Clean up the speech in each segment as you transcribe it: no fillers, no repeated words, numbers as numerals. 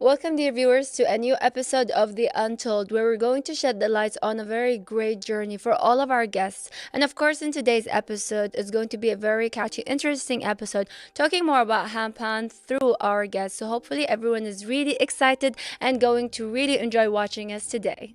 Welcome, dear viewers, to a new episode of The Untold, where we're going to shed the lights on a very great journey for all of our guests. And of course, in today's episode, it's going to be a very catchy, interesting episode talking more about handpan through our guests. So hopefully, everyone is really excited and going to really enjoy watching us today.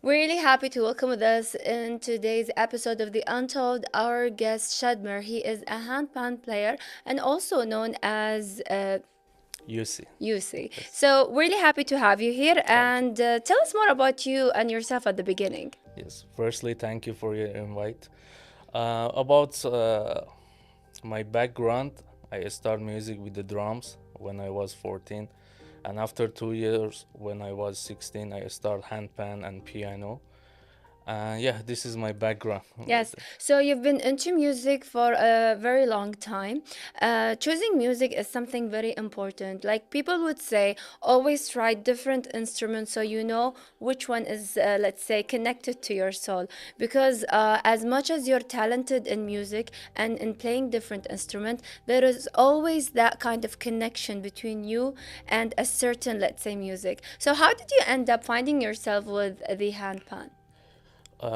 We're really happy to welcome with us in today's episode of The Untold our guest Shadmehr. He is a handpan player and also known as UC. UC. Yes. So, really happy to have you here Thank you. and tell us more about you and yourself at the beginning. Yes. Firstly, thank you for your invite. About my background, I started music with the drums when I was 14, and after 2 years, when I was 16, I started handpan and piano. Yeah, this is my background. Yes, so you've been into music for a very long time. Choosing music is something very important. Like people would say, always try different instruments so you know which one is, let's say, connected to your soul. Because as much as you're talented in music and in playing different instruments, there is always that kind of connection between you and a certain, let's say, music. So how did you end up finding yourself with the handpan?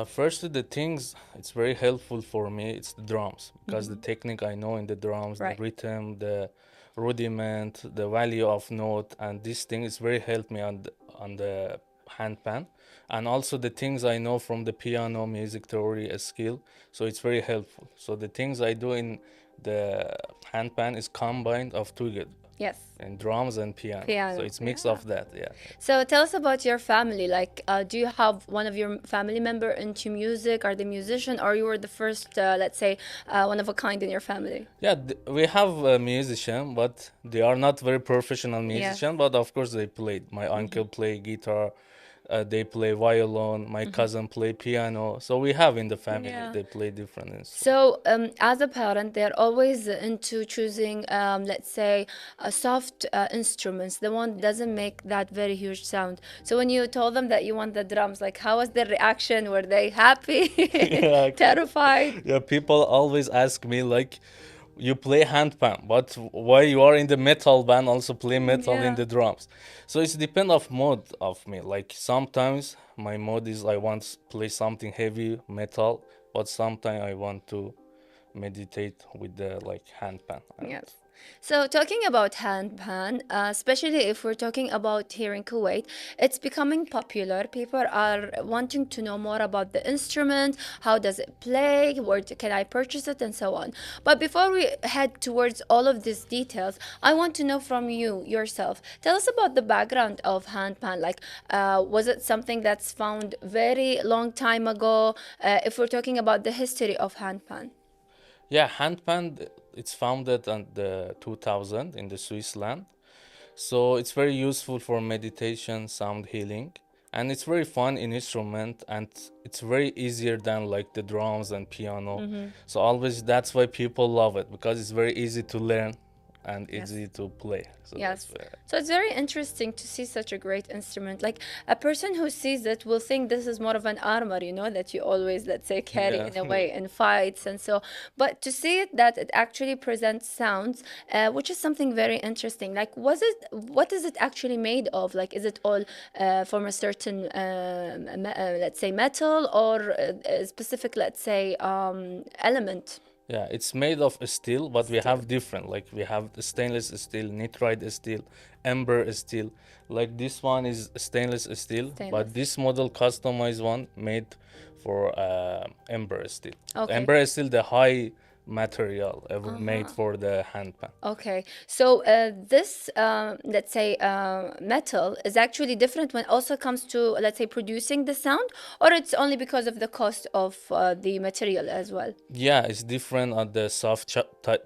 Firstly, the things it's very helpful for me. It's the drums because the technique I know in the drums, the Right. rhythm, the rudiment, the value of note, and this thing is very helped me on the handpan, and also the things I know from the piano music theory skill. So it's very helpful. So the things I do in the handpan is combined of together Yes. in drums and piano. So Piano. it's mix Yeah. of that. Yeah. So tell us about your family. Like, do you have one of your family member into music? Are they musician, or you were the first, let's say, one of a kind in your family? Yeah, we have a musician, but they are not very professional Yes. musician. But of course, they played. My uncle play guitar, they play violin. My cousin play piano. So we have in the family. Yeah. They play different instruments. So, as a parent, they're always into choosing, let's say, soft instruments, the one that doesn't make that very huge sound. So, when you told them that you want the drums, like, how was their reaction? Were they happy, Yeah, terrified? yeah. People always ask me like, you play handpan, but why you are in the metal band also play metal in Yeah. the drums? So it's depend of mode of me. Like sometimes my mode is I want to play something heavy metal, but sometimes I want to meditate with the like handpan. And Yes. So talking about handpan, especially if we're talking about here in Kuwait, it's becoming popular. People are wanting to know more about the instrument, how does it play, can I purchase it, and so on. But before we head towards all of these details, I want to know from you yourself. Tell us about the background of handpan. Like, was it something that's found very long time ago? If we're talking about the history of handpan. yeah, handpan it's founded in the 2000 in the Switzerland. So it's very useful for meditation, sound healing, and it's very fun in instrument, and it's very easier than like the drums and piano. So always that's why people love it because it's very easy to learn and Yes. easy to play. So Yes. that's why. So it's very interesting to see such a great instrument. Like a person who sees it will think this is more of an armor, that you always, let's say, carry Yeah. in a way in fights and so. But to see it that it actually presents sounds, which is something very interesting. Like, what is it actually made of? Like, is it all from a certain, let's say, metal or a specific, let's say, element? Yeah, it's made of steel, but we Steel. have different. Like we have the stainless steel, nitride steel, amber steel. Like this one is stainless steel, Stainless. but this model customized one made for amber steel. Okay. Amber steel, the high material ever made Uh-huh. for the handpan. Okay, so this, let's say, metal is actually different when also comes to, let's say, producing the sound, or it's only because of the cost of the material as well? Yeah, it's different on the soft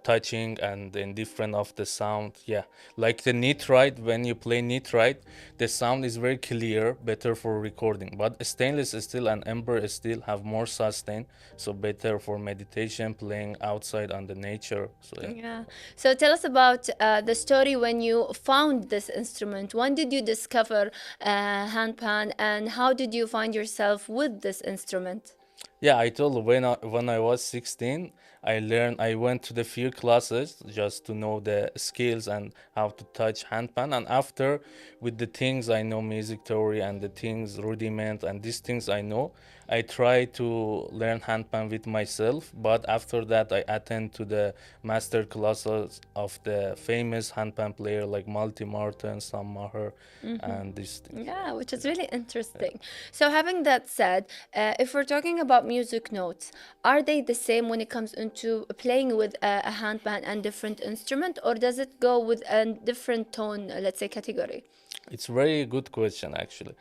touching and then different of the sound. Yeah, like the nitride, when you play nitride, the sound is very clear, better for recording. But stainless steel and amber steel have more sustain, so better for meditation, playing outside on the nature. So yeah. Yeah. So tell us about the story when you found this instrument. When did you discover handpan, and how did you find yourself with this instrument? Yeah, I told you when I was 16, I went to the few classes just to know the skills and how to touch handpan. And after, with the things I know, music theory and the things rudiment and these things I know, I try to learn handpan with myself. But after that, I attend to the master classes of the famous handpan player like Malti Martin, Sam Maher, and these things. Yeah, which is really interesting. So, having that said, if we're talking about music notes, are they the same when it comes into playing with a handpan and different instrument, or does it go with a different tone, let's say, category? It's very good question actually.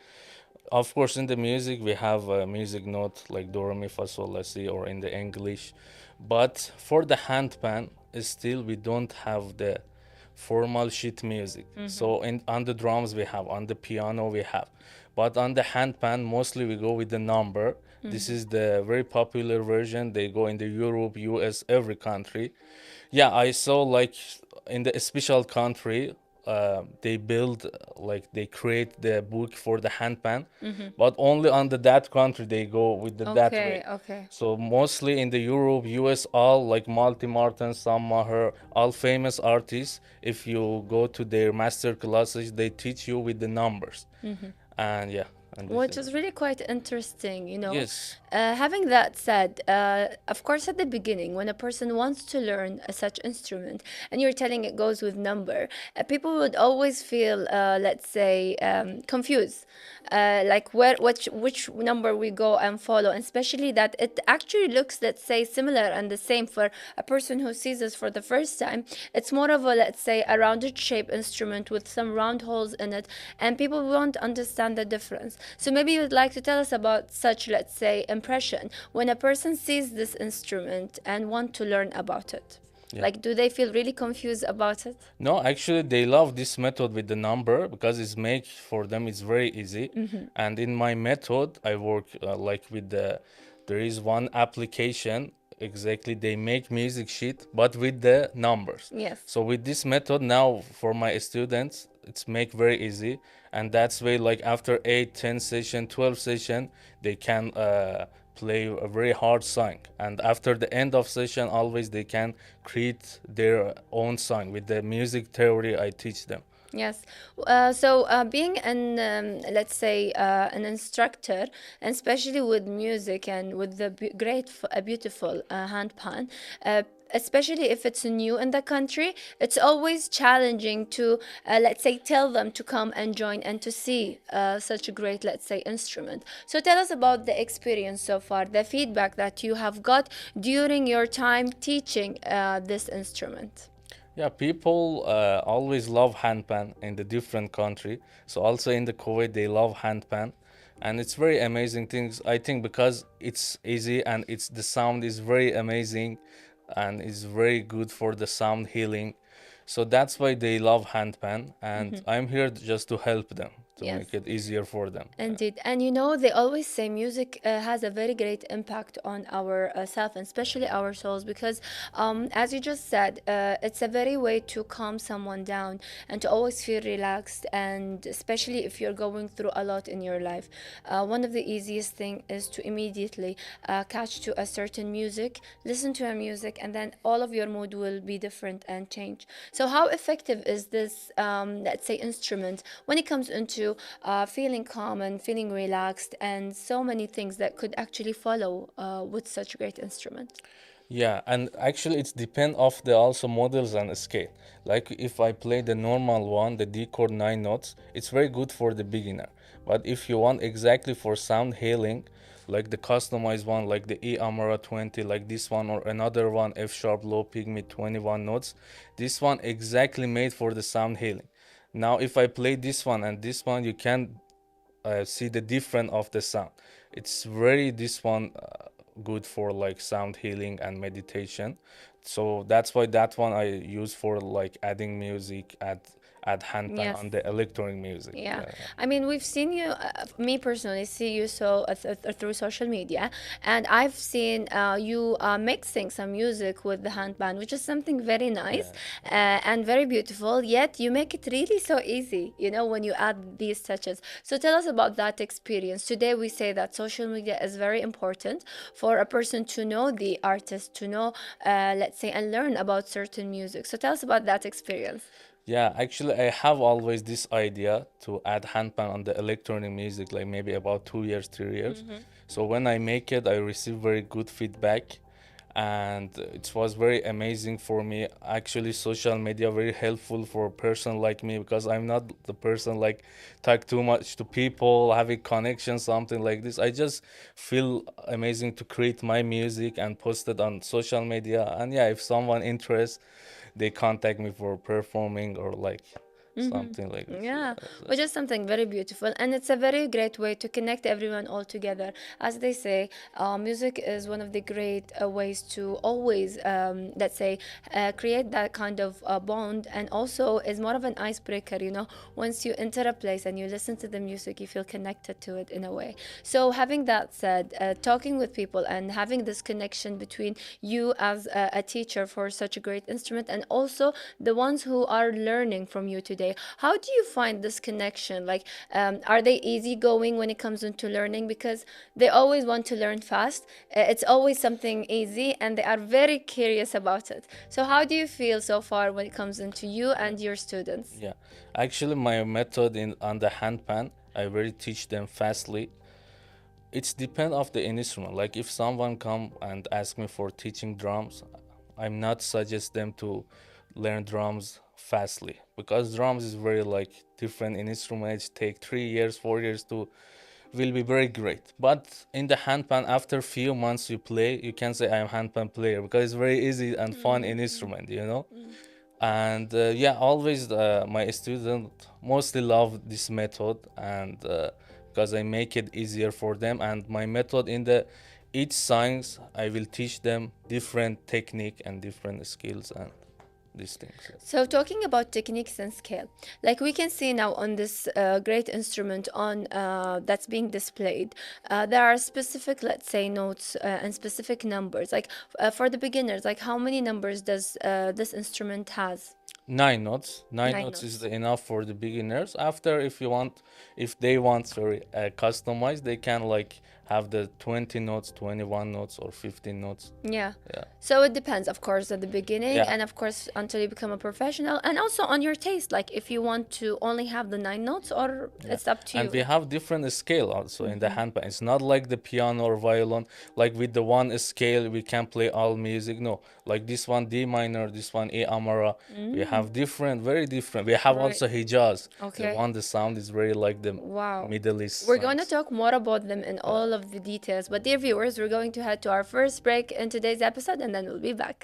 Of course, in the music we have a music note like do re mi fa sol la si or in the English, but for the handpan, still we don't have the formal sheet music. So in on the drums we have, on the piano we have, but on the handpan mostly we go with the number. This is the very popular version. They go in the Europe, US, every country. Yeah, I saw like in the special country, they build like they create the book for the handpan, but only under that country they go with that way. Okay, okay. So mostly in the Europe, US, all like Malti Martin, Sam Maher, all famous artists. If you go to their master classes, they teach you with the numbers, and yeah, and this Which is is really quite interesting. yes, Having that said, of course, at the beginning, when a person wants to learn a such instrument and you're telling it goes with number, people would always feel, let's say, confused. Like which number we go and follow, and especially that it actually looks, let's say, similar and the same for a person who sees this for the first time. It's more of a, let's say, a rounded shape instrument with some round holes in it, and people won't understand the difference. So maybe you would like to tell us about such, let's say, impression when a person sees this instrument and want to learn about it. yeah. Like, do they feel really confused about it? No, actually, they love this method with the number because it's make for them it's very easy. And in my method, I work like with there is one application exactly they make music sheet but with the numbers. Yes. So with this method now for my students, it's make very easy, and that's way like after 8, 10 session, 12 session, they can play a very hard song, and after the end of session always they can create their own song with the music theory I teach them. Yes. So being let's say, an instructor, and especially with music and with the beautiful handpan, especially if it's new in the country, it's always challenging to, let's say, tell them to come and join and to see such a great, let's say, instrument. So tell us about the experience so far, the feedback that you have got during your time teaching this instrument. Yeah, people always love handpan in the different country. So also in the Kuwait, they love handpan, and it's very amazing things. I think because it's easy and it's the sound is very amazing, and is very good for the sound healing. So that's why they love handpan, and I'm here just to help them to Yes. make it easier for them. Indeed. And they always say music has a very great impact on our self, and especially our souls, because, as you just said, it's a very way to calm someone down and to always feel relaxed. And especially if you're going through a lot in your life, one of the easiest thing is to immediately catch to a certain music, listen to a music, and then all of your mood will be different and change. So how effective is this, let's say, instrument when it comes into feeling calm and feeling relaxed, and so many things that could actually follow with such great instrument? Yeah, and actually it's depend of the also models and scale. Like if I play the normal one, the D chord 9 notes, it's very good for the beginner. But if you want exactly for sound healing, like the customized one, like the E Amara 20, like this one or another one, F sharp low pygmy 21 notes. This one exactly made for the sound healing. Now, if I play this one and this one, you can see the difference of the sound. It's very this one good for like sound healing and meditation. So that's why that one I use for like adding music, add handpan Yes. on the electronic music. Yeah, Yeah, I mean, we've seen you, me personally, see you so through social media, and I've seen you mixing some music with the handband, which is something very nice yeah, and very beautiful. Yet you make it really so easy, you know, when you add these touches. So tell us about that experience. Today we say that social media is very important for a person to know the artist, to know, let's say, and learn about certain music. So tell us about that experience. yeah. Actually, I have always this idea to add handpan on the electronic music, like maybe about 2 years, 3 years. So when I make it, I receive very good feedback, and it was very amazing for me. Actually, social media very helpful for a person like me because I'm not the person like talk too much to people, having connection, something like this. I just feel amazing to create my music and post it on social media. And yeah, if someone interested, they contact me for performing or like something like this. Yeah, Yeah, which is something very beautiful, and it's a very great way to connect everyone all together. As they say, music is one of the great ways to always, let's say, create that kind of bond, and also is more of an icebreaker. You know, once you enter a place and you listen to the music, you feel connected to it in a way. So, having that said, talking with people and having this connection between you as a teacher for such a great instrument, and also the ones who are learning from you today, how do you find this connection? Like, are they easygoing when it comes into learning? Because they always want to learn fast. It's always something easy, and they are very curious about it. So, how do you feel so far when it comes into you and your students? yeah. Actually, my method in on the handpan, I very teach them fastly. It's depend of the instrument. Like if someone come and ask me for teaching drums, I'm not suggest them to learn drums fastly because drums is very like different instruments. Take 3 years, 4 years to will be very great. But in the handpan, after few months you play, you can say I'm handpan player because it's very easy and fun instrument, you know. And yeah, always my student mostly love this method, and because I make it easier for them, and my method in the each science I will teach them different technique and different skills and these things. So, talking about techniques and scale, like we can see now on this great instrument on that's being displayed, there are specific, let's say, notes and specific numbers. Like for the beginners, like how many numbers does this instrument has? 9 notes. Nine Nine notes is notes. enough for the beginners. After, if you want, if they want, sorry, customize, they can like have the 20 notes, 21 notes, or 15 notes. Yeah. Yeah. So it depends, of course, at the beginning, Yeah. and of course, until you become a professional, and also on your taste. Like if you want to only have the nine notes, or Yeah, it's up to and you. we have different scale also in the handpan. It's not like the piano or violin. Like with the one scale, we can play all music. No, like this one D minor, this one A Amara. We have different, very different. We have Right. also Hijaz. The Okay. one the sound is very like the Wow. Middle East We're going to songs. talk more about them in Yeah. all of the details. But, dear viewers, we're going to head to our first break in today's episode, and then we'll be back.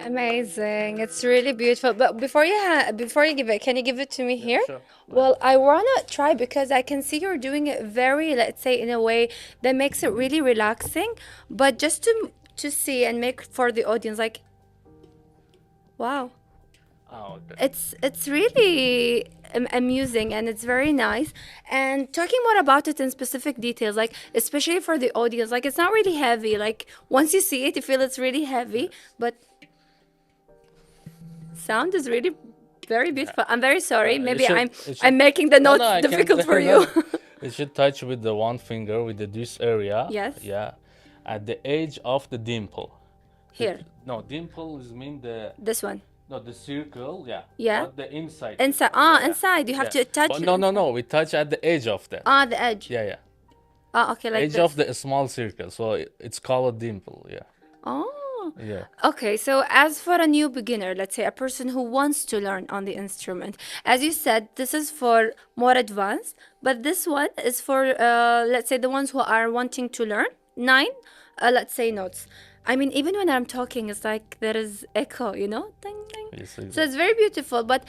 Amazing. It's really beautiful. But before you give it, can you give it to me Yeah, here? sure. Well, I wanna try because I can see you're doing it very, let's say, in a way that makes it really relaxing. But just to see and make for the audience, like, wow, Oh, okay. it's really amusing and it's very nice. And talking more about it in specific details, like especially for the audience, like it's not really heavy. Like once you see it, you feel it's really heavy, Yes. but sound is really very Yeah. beautiful. I'm very sorry. It Maybe should. I'm It should. I'm making the No, no, notes I can't. difficult for No, you. no. It should touch with the one finger with this area. Yes. Yeah, at the edge of the dimple. The, Here. no, dimple is mean the This one. no the circle. Yeah, Yeah. but the inside. Inside. Yeah, Ah, yeah, inside. You have yeah. to touch But it no, no, inside. no. We touch at the edge of that. Ah, the edge. Yeah, yeah. Ah, okay, like Edge of this. the small circle. So it's called a dimple. Yeah, Oh. yeah. Okay, so as for a new beginner, let's say a person who wants to learn on the instrument, as you said, this is for more advanced, but this one is for, let's say, the ones who are wanting to learn nine, let's say, notes. I mean, even when I'm talking, it's like there is echo, ding, ding. Yes, So it's exactly. very beautiful. But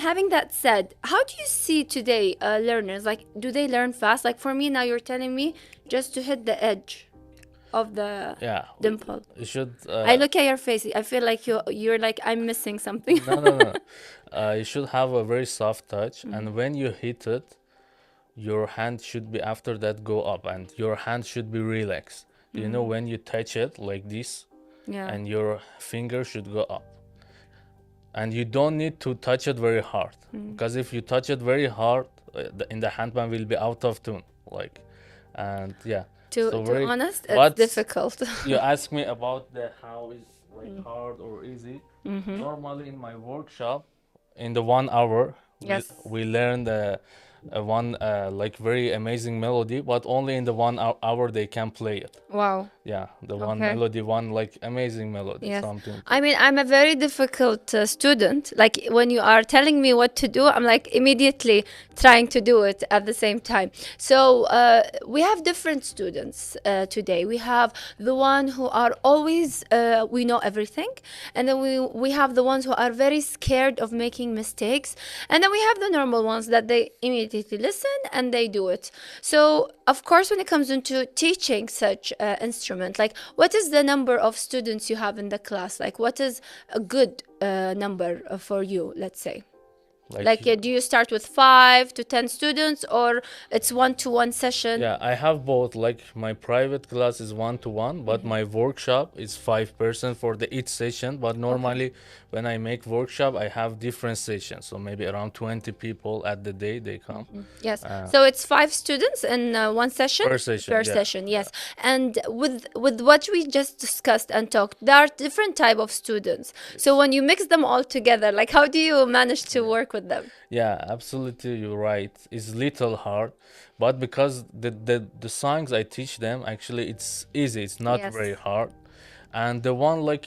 having that said, how do you see today learners? Like, do they learn fast? Like for me now, you're telling me just to hit the edge of the Yeah, dimple. we should. I look at your face. I feel like you're like I'm missing something. No, no, no. You should have a very soft touch, and when you hit it, your hand should be after that go up, and your hand should be relaxed. Do you know when you touch it like this, Yeah. and your finger should go up, and you don't need to touch it very hard, because if you touch it very hard, in the handpan will be out of tune, like, and yeah. So To very, honest, it's but difficult. you ask me about the how is like hard or easy. Normally in my workshop, in the 1 hour, Yes. we learn the one like very amazing melody, but only in the 1 hour they can play it. Wow. Yeah, the one Okay. melody, one like amazing melody, Yes. something. I mean, I'm a very difficult student. Like when you are telling me what to do, I'm like immediately trying to do it at the same time. So we have different students today. We have the one who are always we know everything, and then we have the ones who are very scared of making mistakes, and then we have the normal ones that they immediately listen and they do it. So of course, when it comes into teaching such instrument, like what is the number of students you have in the class? Like what is a good number for you, let's say? Like, Like, do you start with 5 to 10 students, or it's one-to-one session? yeah, I have both. Like my private class is 1 to 1, but my workshop is 5 person for the each session. But normally, when I make workshop, I have different sessions. So maybe around 20 people at the day they come Yes. So it's 5 students in one session per session. per Yeah, session. Yes. And with what we just discussed and talked, there are different type of students. So when you mix them all together, like how do you manage to work with them? yeah, absolutely. You're right. It's little hard, but because the songs I teach them actually it's easy. It's not Yes. very hard, and the one like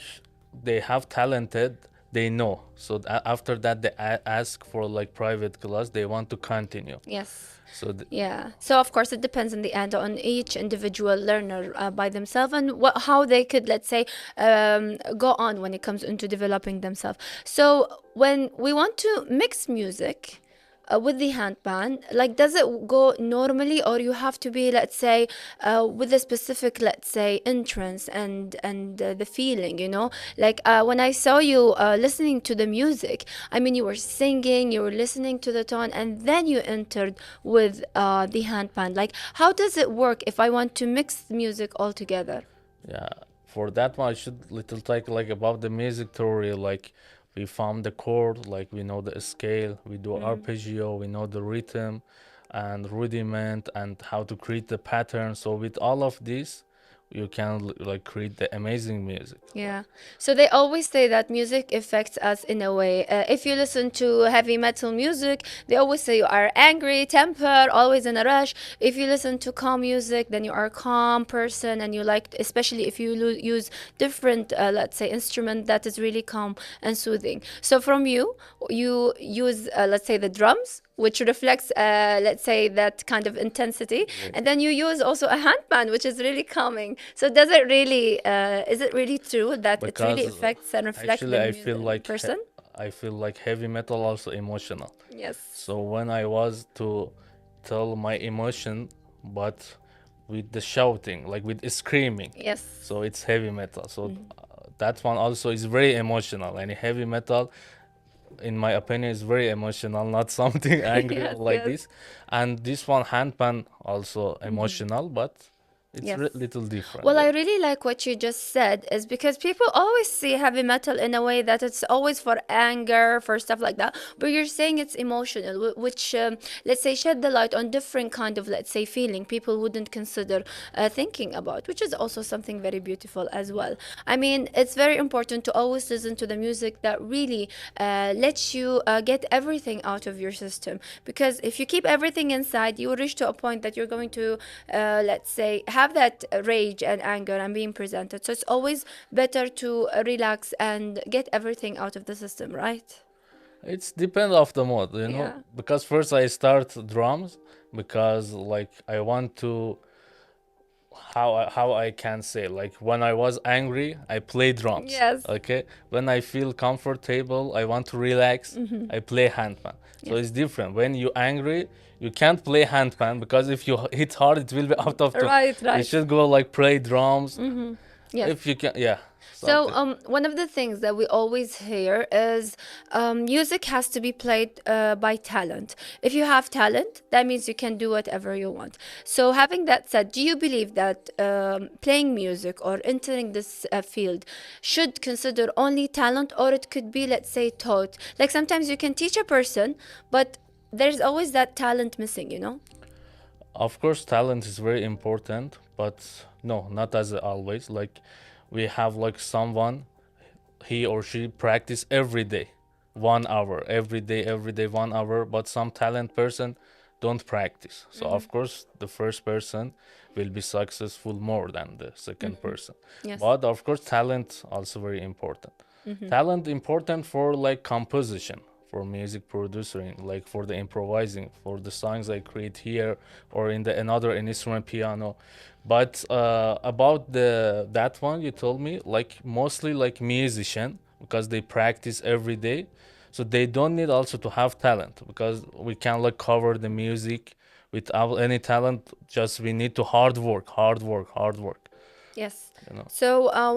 they have talented, they know. So after that, they ask for like private class. They want to continue. Yes. So Yeah. So of course it depends in the end on each individual learner by themselves and how they could, let's say, go on when it comes into developing themselves. So when we want to mix music, with the handpan? Like, does it go normally, or you have to be, let's say, with a specific, let's say, entrance and the feeling, you know? Like, when I saw you listening to the music, I mean, you were singing, you were listening to the tone, and then you entered with the handpan. Like, how does it work if I want to mix the music all together? Yeah, for that one, I should little talk like about the music theory. Like we found the chord, like we know the scale, we do arpeggio, we know the rhythm and rudiment and how to create the pattern. So with all of this, you can like create the amazing music. Yeah. So they always say that music affects us in a way. If you listen to heavy metal music, they always say you are angry, temper, always in a rush. If you listen to calm music, then you are a calm person, and you like, especially if you use different, let's say, instrument that is really calm and soothing. So from you, you use, let's say, the drums, which reflects, let's say, that kind of intensity, Yeah. and then you use also a handpan, which is really calming. So does it really, is it really true that it really Because affects and reflects actually the person? I feel like heavy metal also emotional. Yes. So when I was to tell my emotion, but with the shouting, like with screaming, Yes. so it's heavy metal. So that one also is very emotional. And heavy metal, in my opinion, is very emotional, not something angry or Yes, like yes. this. And this one handpan also emotional, but it's Yes. little different. Well, I Yeah. really like what you just said, is because people always see heavy metal in a way that it's always for anger, for stuff like that. But you're saying it's emotional, which, let's say, shed the light on different kind of, let's say, feeling people wouldn't consider thinking about, which is also something very beautiful as well. I mean, it's very important to always listen to the music that really lets you get everything out of your system. Because if you keep everything inside, you will reach to a point that you're going to, let's say, have that rage and anger and being presented. So it's always better to relax and get everything out of the system, right? It's depend of the mood, you know. Yeah. Because first I start drums because like I want to how I can say like when I was angry I play drums. Yes. Okay, when I feel comfortable I want to relax I play handpan. So Yes. it's different. When you angry you can't play handpan because if you hit hard it will be out of tune. Right, You right. should go like play drums Yes. if you can. Yeah, So, something. one of the things that we always hear is music has to be played by talent. If you have talent, that means you can do whatever you want. So, having that said, do you believe that playing music or entering this field should consider only talent, or it could be, let's say, taught? Like sometimes you can teach a person, but there's always that talent missing, you know? Of course, talent is very important, but no, not as always. Like we have like someone, he or she practice every day, 1 hour every day 1 hour. But some talent person don't practice. So of course, the first person will be successful more than the second person. Yes. But of course, talent also very important. Talent important for like composition, for music producing, like for the improvising, for the songs I create here or in the another instrument piano. But about the that one you told me, like mostly like musician because they practice every day, so they don't need also to have talent because we can like cover the music without any talent. Just we need to hard work, hard work, hard work. Yes. You know. So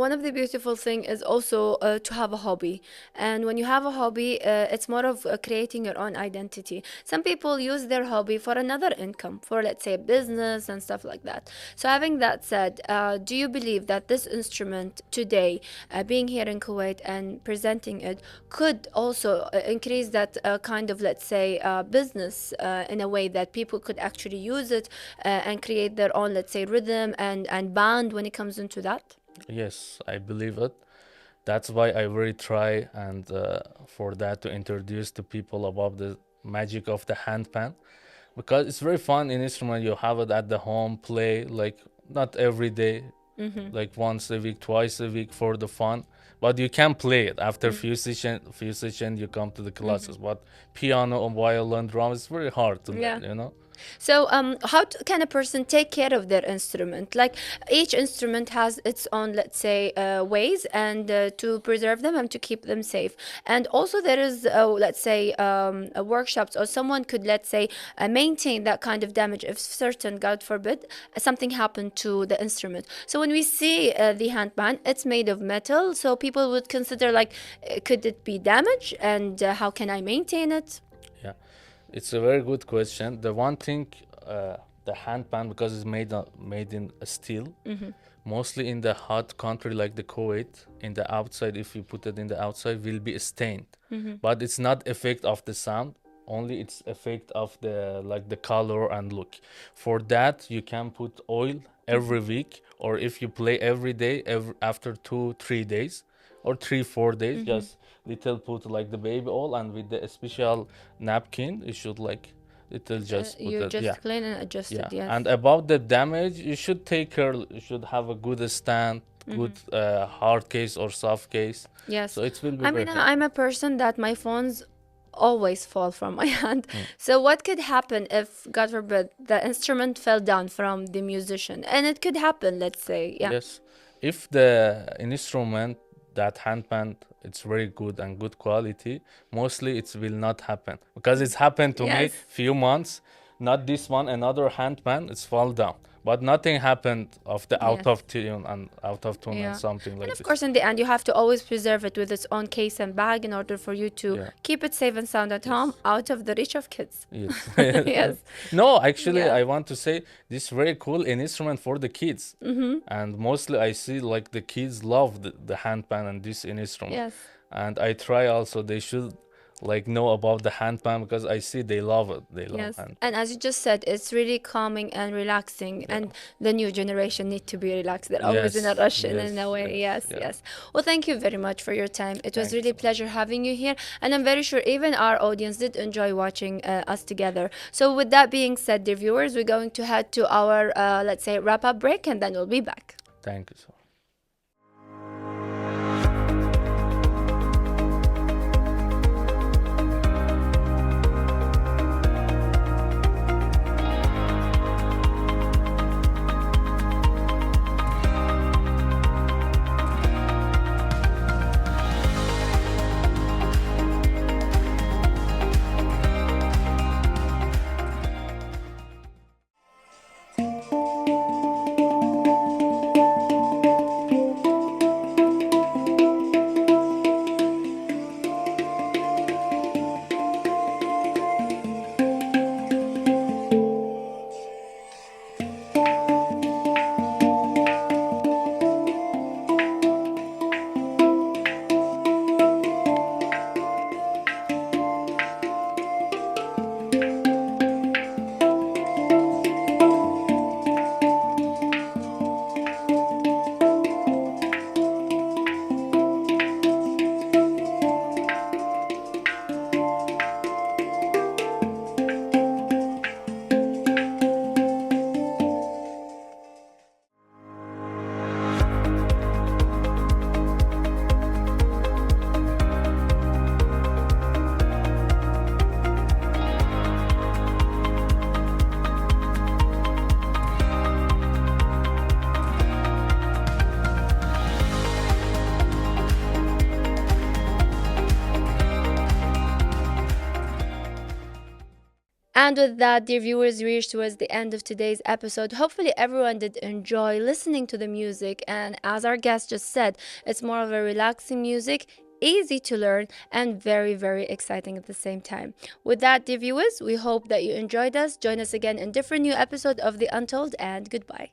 one of the beautiful thing is also to have a hobby, and when you have a hobby, it's more of creating your own identity. Some people use their hobby for another income, for let's say business and stuff like that. So having that said, do you believe that this instrument today, being here in Kuwait and presenting it, could also increase that kind of, let's say, business in a way that people could actually use it and create their own, let's say, rhythm and band when it comes into that? Yes, I believe it. That's why I really try and for that to introduce to people about the magic of the handpan because it's very fun in instrument. You have it at the home, play like not every day, like once a week, twice a week for the fun. but you can play it after few session you come to the classes. But piano or violin, drum is very hard to Yeah. learn. So, how can a person take care of their instrument? Like each instrument has its own, let's say, ways and to preserve them and to keep them safe. And also, there is, let's say, workshops, or someone could, let's say, maintain that kind of damage if certain, God forbid, something happened to the instrument. So when we see the handpan, it's made of metal. So people would consider like, could it be damaged, and how can I maintain it? Yeah, it's a very good question. The one thing, the handpan, because it's made in steel, mostly in the hot country like the Kuwait, in the outside, if you put it in the outside, will be stained. But it's not effect of the sound, only it's effect of the like the color and look. For that, you can put oil every week, or if you play every day, after 2 3 days, or 3 4 days, just little put like the baby oil, and with the special napkin, you should like little just put You it. Yeah, just clean and adjust yeah. it, yes. And about the damage, you should take care. You should have a good stand, good hard case or soft case. Yes. So it will be I very mean, I'm helpful. a person that my phones always fall from my hand. So what could happen if, God forbid, the instrument fell down from the musician? And it could happen, let's say. Yeah. Yes, if the instrument, that handpan, it's very good and good quality, mostly it will not happen, because it's happened to me Yes. few months. Not this one, another handpan, it's fall down, but nothing happened of the out Yes. of tune and out of tune and Yeah. something And like of this. course, in the end, you have to always preserve it with its own case and bag in order for you to Yeah. keep it safe and sound at home, Yes. out of the reach of kids. Yes. Yes. No, actually, Yeah. I want to say this very cool an instrument for the kids. And mostly I see like the kids love the handpan and this instrument. Yes. And I try also they should like know about the handpan, because I see they love it. They love Yes, handpan. and as you just said, it's really calming and relaxing, Yeah. and the new generation need to be relaxed. They're always in a Yes. rush and Yes. in a way. Yes. Yes, Yeah. yes. Well, thank you very much for your time. It was Thank you really a so much. pleasure having you here, and I'm very sure even our audience did enjoy watching us together. So, with that being said, dear viewers, we're going to head to our, let's say, wrap up break, and then we'll be back. Thank you so much. And with that, dear viewers, we reached towards the end of today's episode. Hopefully, everyone did enjoy listening to the music. And as our guest just said, it's more of a relaxing music, easy to learn, and very, very exciting at the same time. With that, dear viewers, we hope that you enjoyed us. Join us again in different new episode of The Untold, and goodbye.